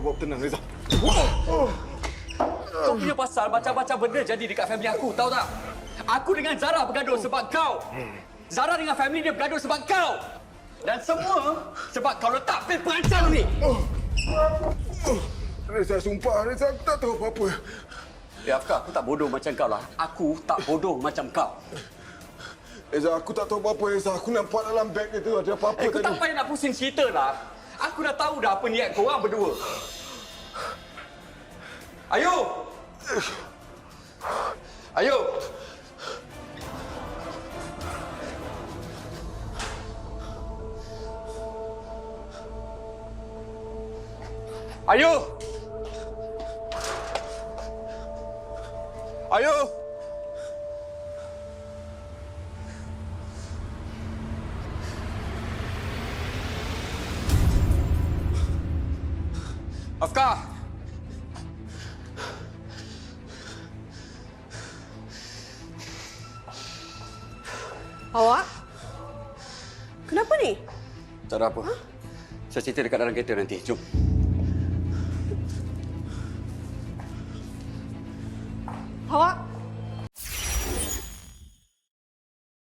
Bawa tenang, Reza. Kau punya pasal macam-macam benda jadi dekat family aku, tahu tak? Aku dengan Zara bergaduh sebab kau. Zara dengan family dia bergaduh sebab kau. Dan semua sebab kau letak pil perancang ni. Reza, sumpah. Reza, aku tak tahu apa-apa. Ya, Afkar, aku tak bodoh macam kau lah. Aku tak bodoh macam kau. Reza, aku tak tahu apa-apa, Reza. Aku nampak dalam beg itu ada apa-apa Aku tadi. tak payah nak pusing cerita lah. Aku dah tahu dah apa niat korang berdua. Ayo! Ayo! Ayo! Ayo! Afkar! Awak? Kenapa ni? Tak ada apa. Saya cerita dekat dalam kereta nanti. Jom. Awak?